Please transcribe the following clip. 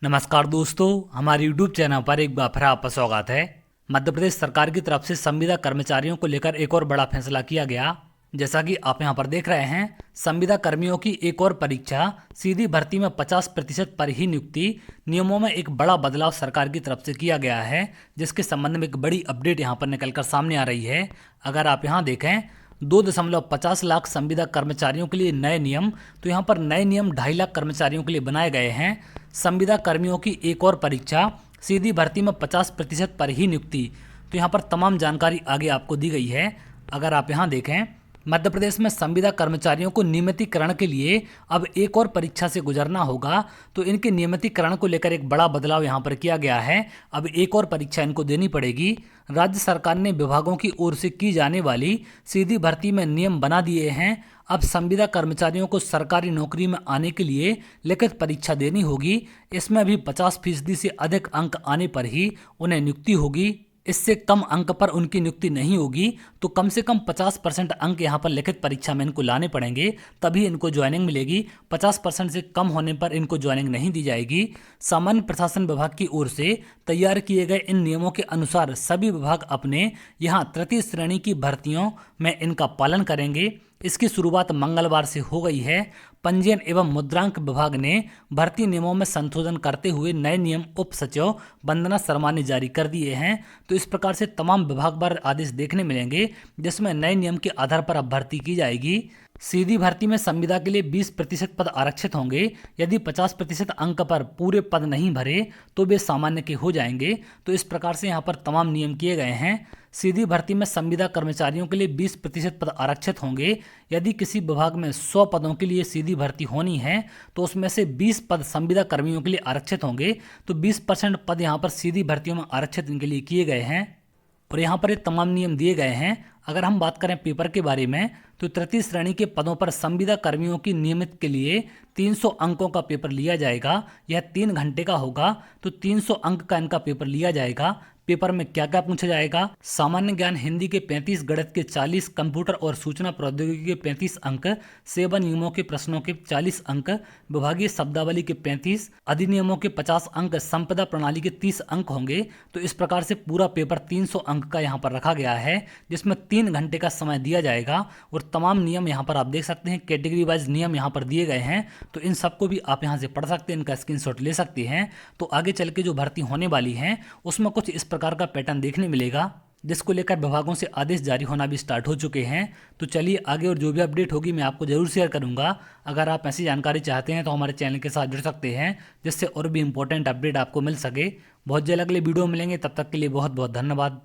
नमस्कार दोस्तों, हमारे YouTube चैनल पर एक बार फिर आपका स्वागत है। मध्य प्रदेश सरकार की तरफ से संविदा कर्मचारियों को लेकर एक और बड़ा फैसला किया गया। जैसा कि आप यहां पर देख रहे हैं, संविदा कर्मियों की एक और परीक्षा, सीधी भर्ती में 50% पर ही नियुक्ति, नियमों में एक बड़ा बदलाव सरकार की तरफ से किया गया है, जिसके संबंध में एक बड़ी अपडेट यहां पर निकलकर सामने आ रही है। अगर आप यहां देखें 2.50 लाख संविदा कर्मचारियों के लिए नए नियम, तो यहाँ पर नए नियम 2.5 लाख कर्मचारियों के लिए बनाए गए हैं। संविदा कर्मियों की एक और परीक्षा, सीधी भर्ती में 50% पर ही नियुक्ति, तो यहाँ पर तमाम जानकारी आगे आपको दी गई है। अगर आप यहाँ देखें, मध्य प्रदेश में संविदा कर्मचारियों को नियमितीकरण के लिए अब एक और परीक्षा से गुजरना होगा। तो इनके नियमितीकरण को लेकर एक बड़ा बदलाव यहाँ पर किया गया है। अब एक और परीक्षा इनको देनी पड़ेगी। राज्य सरकार ने विभागों की ओर से की जाने वाली सीधी भर्ती में नियम बना दिए हैं। अब संविदा कर्मचारियों को सरकारी नौकरी में आने के लिए लिखित परीक्षा देनी होगी। इसमें अभी 50% से अधिक अंक आने पर ही उन्हें नियुक्ति होगी। इससे कम अंक पर उनकी नियुक्ति नहीं होगी। तो कम से कम 50% अंक यहाँ पर लिखित परीक्षा में इनको लाने पड़ेंगे, तभी इनको ज्वाइनिंग मिलेगी। 50% से कम होने पर इनको ज्वाइनिंग नहीं दी जाएगी। सामान्य प्रशासन विभाग की ओर से तैयार किए गए इन नियमों के अनुसार सभी विभाग अपने यहाँ तृतीय श्रेणी की भर्तियों में इनका पालन करेंगे। इसकी शुरुआत मंगलवार से हो गई है। पंजीयन एवं मुद्रांक विभाग ने भर्ती नियमों में संशोधन करते हुए नए नियम उप सचिव वंदना शर्मा ने जारी कर दिए हैं। तो इस प्रकार से तमाम विभागवार आदेश देखने मिलेंगे, जिसमें नए नियम के आधार पर अब भर्ती की जाएगी। सीधी भर्ती में संविदा के लिए 20% पद आरक्षित होंगे। यदि 50% अंक पर पूरे पद नहीं भरे तो वे सामान्य के हो जाएंगे। तो इस प्रकार से यहाँ पर तमाम नियम किए गए हैं। सीधी भर्ती में संविदा कर्मचारियों के लिए 20% पद आरक्षित होंगे। यदि किसी विभाग में 100 पदों के लिए सीधी भर्ती होनी है तो उसमें से 20 पद संविदा कर्मियों के लिए आरक्षित होंगे। तो 20% पद यहाँ पर सीधी भर्तियों में आरक्षित इनके लिए किए गए हैं और यहाँ पर ये तमाम नियम दिए गए हैं। अगर हम बात करें पेपर के बारे में, तो तृतीय श्रेणी के पदों पर संविदा कर्मियों की नियमित के लिए 300 अंकों का पेपर लिया जाएगा। यह 3 घंटे का होगा। तो 300 अंक का इनका पेपर लिया जाएगा। पेपर में क्या क्या पूछा जाएगा? सामान्य ज्ञान हिंदी के 35, गणित के 40, कंप्यूटर और सूचना प्रौद्योगिकी के 35 अंक, सेवा नियमों के प्रश्नों के 40 अंक, विभागीय शब्दावली के 35, अधिनियमों के 50 अंक, संपदा प्रणाली के 30 अंक होंगे। तो इस प्रकार से पूरा पेपर 300 अंक का यहाँ पर रखा गया है, जिसमें 3 घंटे का समय दिया जाएगा। और तमाम नियम यहाँ पर आप देख सकते हैं, कैटेगरी वाइज नियम यहाँ पर दिए गए हैं। तो इन सबको भी आप यहाँ से पढ़ सकते हैं, इनका स्क्रीनशॉट ले सकते हैं। तो आगे चल के जो भर्ती होने वाली है उसमें कुछ इस प्रकार का पैटर्न देखने मिलेगा, जिसको लेकर विभागों से आदेश जारी होना भी स्टार्ट हो चुके हैं। तो चलिए आगे और जो भी अपडेट होगी मैं आपको जरूर शेयर करूंगा। अगर आप ऐसी जानकारी चाहते हैं तो हमारे चैनल के साथ जुड़ सकते हैं, जिससे और भी इंपॉर्टेंट अपडेट आपको मिल सके। बहुत जल्द अगले वीडियो में मिलेंगे, तब तक के लिए बहुत बहुत धन्यवाद।